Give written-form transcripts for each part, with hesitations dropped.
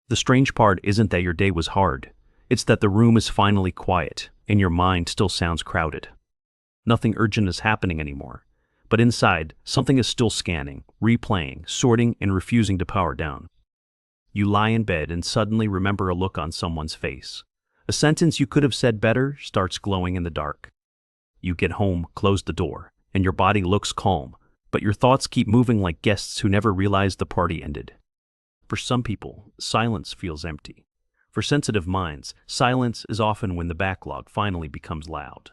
The strange part isn't that your day was hard. It's that the room is finally quiet, and your mind still sounds crowded. Nothing urgent is happening anymore. But inside, something is still scanning, replaying, sorting, and refusing to power down. You lie in bed and suddenly remember a look on someone's face. A sentence you could have said better starts glowing in the dark. You get home, close the door, and your body looks calm, but your thoughts keep moving like guests who never realized the party ended. For some people, silence feels empty. For sensitive minds, silence is often when the backlog finally becomes loud.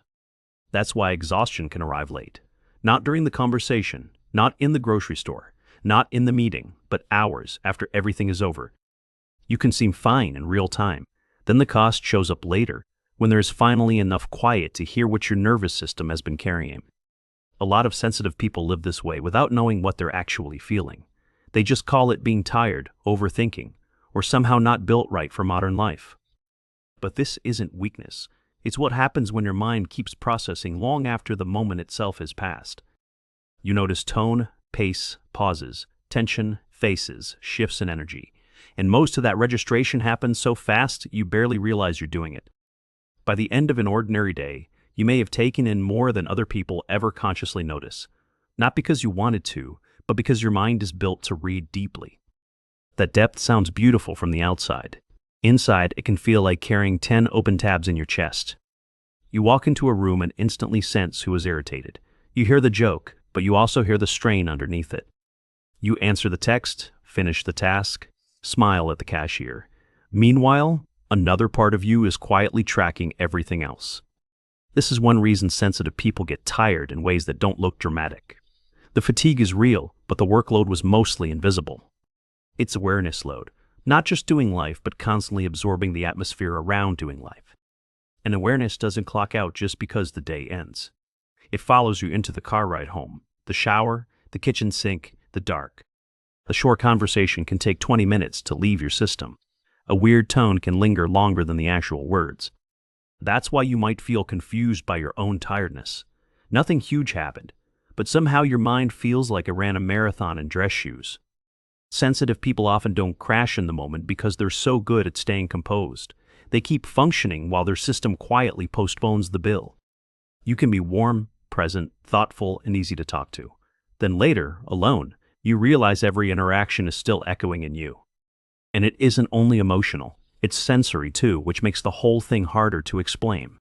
That's why exhaustion can arrive late. Not during the conversation, not in the grocery store, not in the meeting, but hours after everything is over. You can seem fine in real time. Then the cost shows up later, when there is finally enough quiet to hear what your nervous system has been carrying. A lot of sensitive people live this way without knowing what they're actually feeling. They just call it being tired, overthinking, or somehow not built right for modern life. But this isn't weakness. It's what happens when your mind keeps processing long after the moment itself has passed. You notice tone, pace, pauses, tension, faces, shifts in energy. And most of that registration happens so fast you barely realize you're doing it. By the end of an ordinary day, you may have taken in more than other people ever consciously notice. Not because you wanted to, but because your mind is built to read deeply. That depth sounds beautiful from the outside. Inside, it can feel like carrying 10 open tabs in your chest. You walk into a room and instantly sense who is irritated. You hear the joke, but you also hear the strain underneath it. You answer the text, finish the task, smile at the cashier. Meanwhile, another part of you is quietly tracking everything else. This is one reason sensitive people get tired in ways that don't look dramatic. The fatigue is real, but the workload was mostly invisible. It's awareness load, not just doing life, but constantly absorbing the atmosphere around doing life. And awareness doesn't clock out just because the day ends. It follows you into the car ride home, the shower, the kitchen sink, the dark. A short conversation can take 20 minutes to leave your system. A weird tone can linger longer than the actual words. That's why you might feel confused by your own tiredness. Nothing huge happened, but somehow your mind feels like it ran a marathon in dress shoes. Sensitive people often don't crash in the moment because they're so good at staying composed. They keep functioning while their system quietly postpones the bill. You can be warm, present, thoughtful, and easy to talk to. Then later, alone, you realize every interaction is still echoing in you. And it isn't only emotional, it's sensory too, which makes the whole thing harder to explain.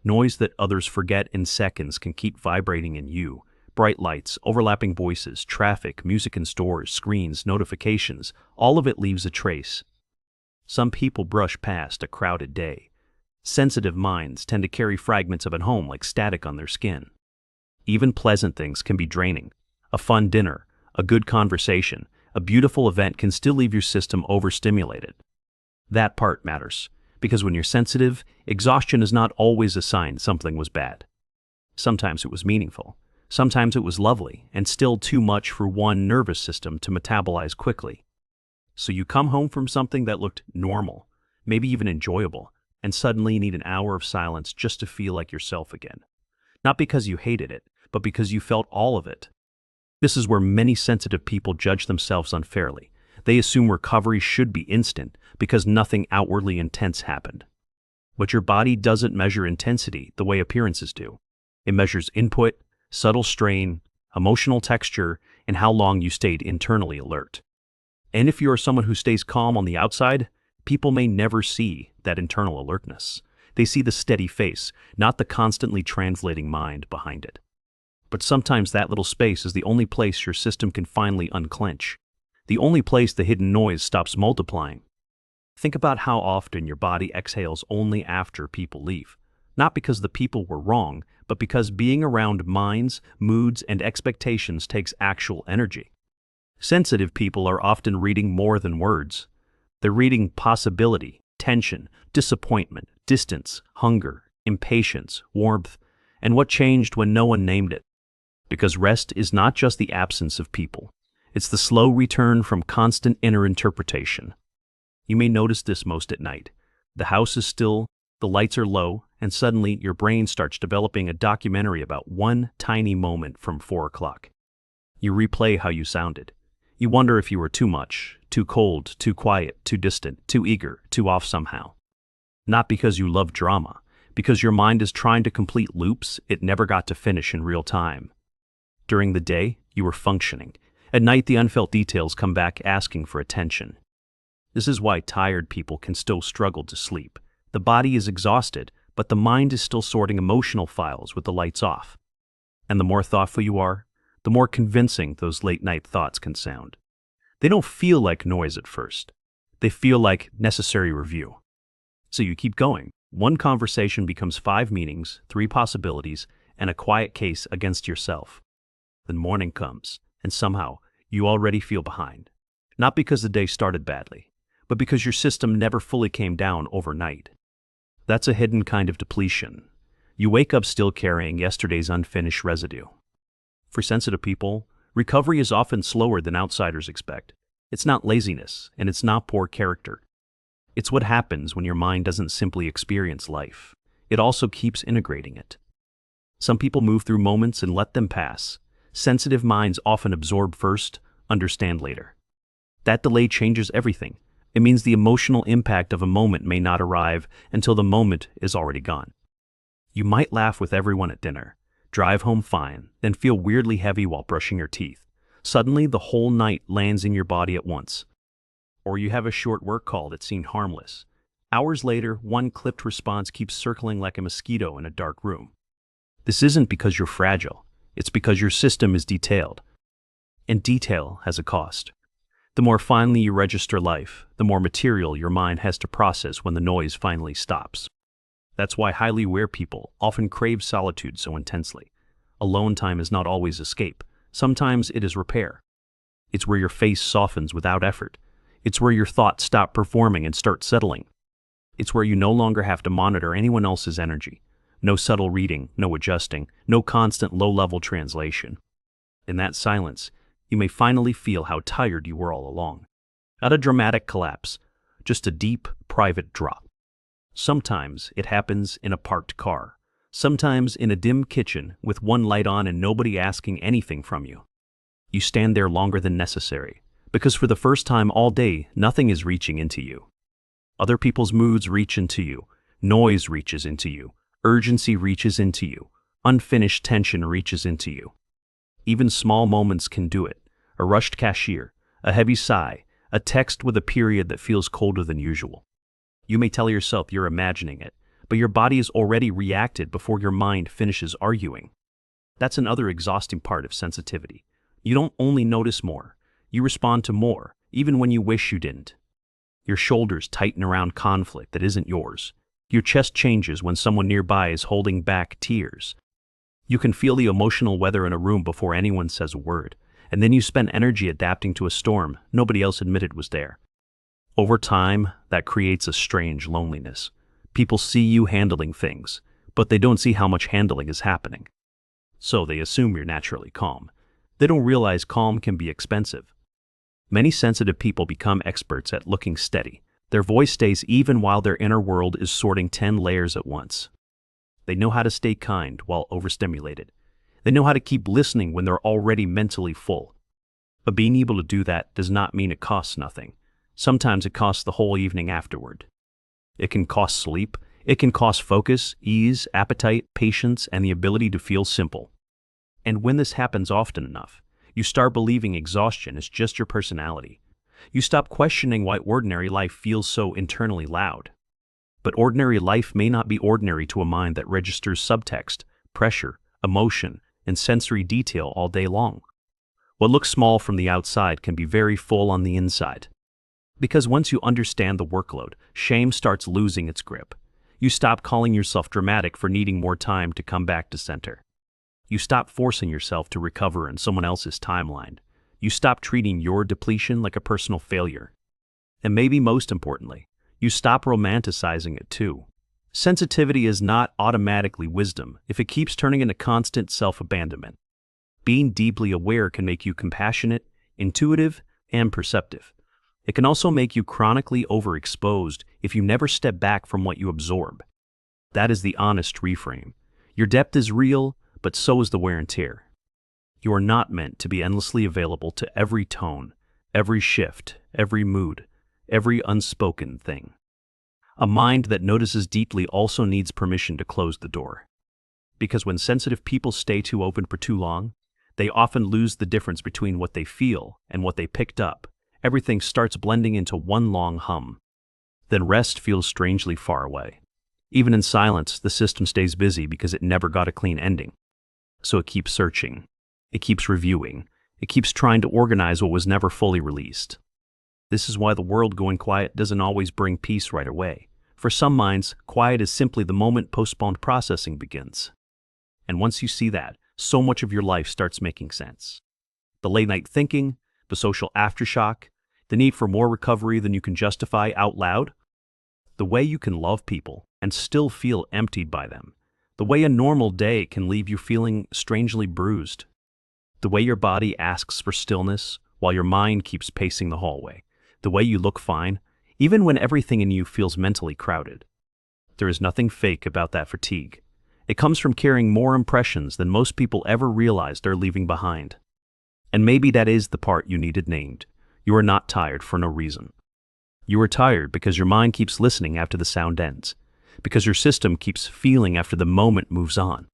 Noise that others forget in seconds can keep vibrating in you. Bright lights, overlapping voices, traffic, music in stores, screens, notifications, all of it leaves a trace. Some people brush past a crowded day. Sensitive minds tend to carry fragments of it home like static on their skin. Even pleasant things can be draining. A fun dinner, a good conversation, a beautiful event can still leave your system overstimulated. That part matters, because when you're sensitive, exhaustion is not always a sign something was bad. Sometimes it was meaningful. Sometimes it was lovely, and still too much for one nervous system to metabolize quickly. So you come home from something that looked normal, maybe even enjoyable, and suddenly you need an hour of silence just to feel like yourself again. Not because you hated it, but because you felt all of it. This is where many sensitive people judge themselves unfairly. They assume recovery should be instant because nothing outwardly intense happened. But your body doesn't measure intensity the way appearances do. It measures input, subtle strain, emotional texture, and how long you stayed internally alert. And if you are someone who stays calm on the outside, people may never see that internal alertness. They see the steady face, not the constantly translating mind behind it. But sometimes that little space is the only place your system can finally unclench. The only place the hidden noise stops multiplying. Think about how often your body exhales only after people leave. Not because the people were wrong, but because being around minds, moods, and expectations takes actual energy. Sensitive people are often reading more than words. They're reading possibility, tension, disappointment, distance, hunger, impatience, warmth, and what changed when no one named it. Because rest is not just the absence of people. It's the slow return from constant inner interpretation. You may notice this most at night. The house is still, the lights are low, and suddenly your brain starts developing a documentary about one tiny moment from 4 o'clock. You replay how you sounded. You wonder if you were too much, too cold, too quiet, too distant, too eager, too off somehow. Not because you love drama, because your mind is trying to complete loops it never got to finish in real time. During the day, you were functioning. At night, the unfelt details come back asking for attention. This is why tired people can still struggle to sleep. The body is exhausted, but the mind is still sorting emotional files with the lights off. And the more thoughtful you are, the more convincing those late-night thoughts can sound. They don't feel like noise at first. They feel like necessary review. So you keep going. One conversation becomes 5 meanings, 3 possibilities, and a quiet case against yourself. Then morning comes, and somehow you already feel behind. Not because the day started badly, but because your system never fully came down overnight. That's a hidden kind of depletion. You wake up still carrying yesterday's unfinished residue. For sensitive people, recovery is often slower than outsiders expect. It's not laziness, and it's not poor character. It's what happens when your mind doesn't simply experience life. It also keeps integrating it. Some people move through moments and let them pass. Sensitive minds often absorb first, understand later. That delay changes everything. It means the emotional impact of a moment may not arrive until the moment is already gone. You might laugh with everyone at dinner, drive home fine, then feel weirdly heavy while brushing your teeth. Suddenly, the whole night lands in your body at once. Or you have a short work call that seemed harmless. Hours later, one clipped response keeps circling like a mosquito in a dark room. This isn't because you're fragile. It's because your system is detailed. And detail has a cost. The more finely you register life, the more material your mind has to process when the noise finally stops. That's why highly aware people often crave solitude so intensely. Alone time is not always escape. Sometimes it is repair. It's where your face softens without effort. It's where your thoughts stop performing and start settling. It's where you no longer have to monitor anyone else's energy. No subtle reading, no adjusting, no constant low-level translation. In that silence, you may finally feel how tired you were all along. Not a dramatic collapse, just a deep, private drop. Sometimes it happens in a parked car. Sometimes in a dim kitchen with one light on and nobody asking anything from you. You stand there longer than necessary, because for the first time all day, nothing is reaching into you. Other people's moods reach into you. Noise reaches into you. Urgency reaches into you. Unfinished tension reaches into you. Even small moments can do it. A rushed cashier, a heavy sigh, a text with a period that feels colder than usual. You may tell yourself you're imagining it, but your body has already reacted before your mind finishes arguing. That's another exhausting part of sensitivity. You don't only notice more, you respond to more, even when you wish you didn't. Your shoulders tighten around conflict that isn't yours. Your chest changes when someone nearby is holding back tears. You can feel the emotional weather in a room before anyone says a word, and then you spend energy adapting to a storm nobody else admitted was there. Over time, that creates a strange loneliness. People see you handling things, but they don't see how much handling is happening. So they assume you're naturally calm. They don't realize calm can be expensive. Many sensitive people become experts at looking steady. Their voice stays even while their inner world is sorting 10 layers at once. They know how to stay kind while overstimulated. They know how to keep listening when they're already mentally full. But being able to do that does not mean it costs nothing. Sometimes it costs the whole evening afterward. It can cost sleep. It can cost focus, ease, appetite, patience, and the ability to feel simple. And when this happens often enough, you start believing exhaustion is just your personality. You stop questioning why ordinary life feels so internally loud. But ordinary life may not be ordinary to a mind that registers subtext, pressure, emotion, and sensory detail all day long. What looks small from the outside can be very full on the inside. Because once you understand the workload, shame starts losing its grip. You stop calling yourself dramatic for needing more time to come back to center. You stop forcing yourself to recover in someone else's timeline. You stop treating your depletion like a personal failure. And maybe most importantly, you stop romanticizing it too. Sensitivity is not automatically wisdom if it keeps turning into constant self-abandonment. Being deeply aware can make you compassionate, intuitive, and perceptive. It can also make you chronically overexposed if you never step back from what you absorb. That is the honest reframe. Your depth is real, but so is the wear and tear. You are not meant to be endlessly available to every tone, every shift, every mood, every unspoken thing. A mind that notices deeply also needs permission to close the door. Because when sensitive people stay too open for too long, they often lose the difference between what they feel and what they picked up. Everything starts blending into one long hum. Then rest feels strangely far away. Even in silence, the system stays busy because it never got a clean ending. So it keeps searching. It keeps reviewing. It keeps trying to organize what was never fully released. This is why the world going quiet doesn't always bring peace right away. For some minds, quiet is simply the moment postponed processing begins. And once you see that, so much of your life starts making sense. The late-night thinking, the social aftershock, the need for more recovery than you can justify out loud, the way you can love people and still feel emptied by them, the way a normal day can leave you feeling strangely bruised, the way your body asks for stillness while your mind keeps pacing the hallway, the way you look fine, even when everything in you feels mentally crowded. There is nothing fake about that fatigue. It comes from carrying more impressions than most people ever realized they're leaving behind. And maybe that is the part you needed named. You are not tired for no reason. You are tired because your mind keeps listening after the sound ends, because your system keeps feeling after the moment moves on,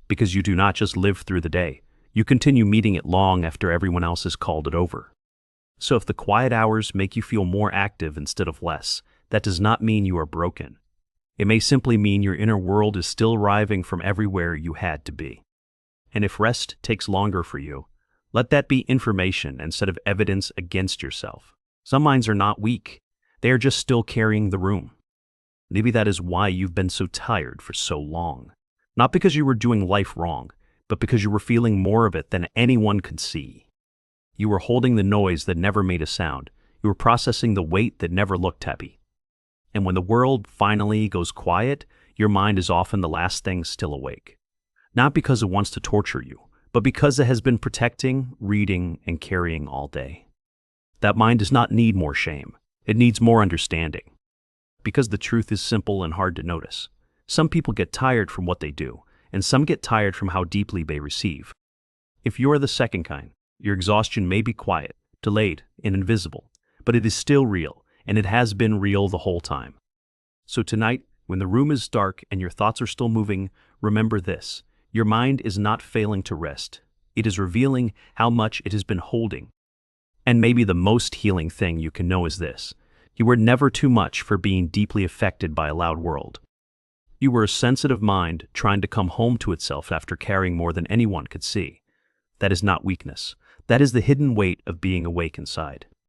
because you do not just live through the day, you continue meeting it long after everyone else has called it over. So if the quiet hours make you feel more active instead of less, that does not mean you are broken. It may simply mean your inner world is still arriving from everywhere you had to be. And if rest takes longer for you, let that be information instead of evidence against yourself. Some minds are not weak. They are just still carrying the room. Maybe that is why you've been so tired for so long. Not because you were doing life wrong, but because you were feeling more of it than anyone could see. You were holding the noise that never made a sound. You were processing the weight that never looked heavy. And when the world finally goes quiet, your mind is often the last thing still awake. Not because it wants to torture you, but because it has been protecting, reading, and carrying all day. That mind does not need more shame. It needs more understanding. Because the truth is simple and hard to notice. Some people get tired from what they do, and some get tired from how deeply they receive. If you are the second kind, your exhaustion may be quiet, delayed, and invisible, but it is still real, and it has been real the whole time. So tonight, when the room is dark and your thoughts are still moving, remember this. Your mind is not failing to rest. It is revealing how much it has been holding. And maybe the most healing thing you can know is this. You were never too much for being deeply affected by a loud world. You were a sensitive mind trying to come home to itself after carrying more than anyone could see. That is not weakness. That is the hidden weight of being awake inside.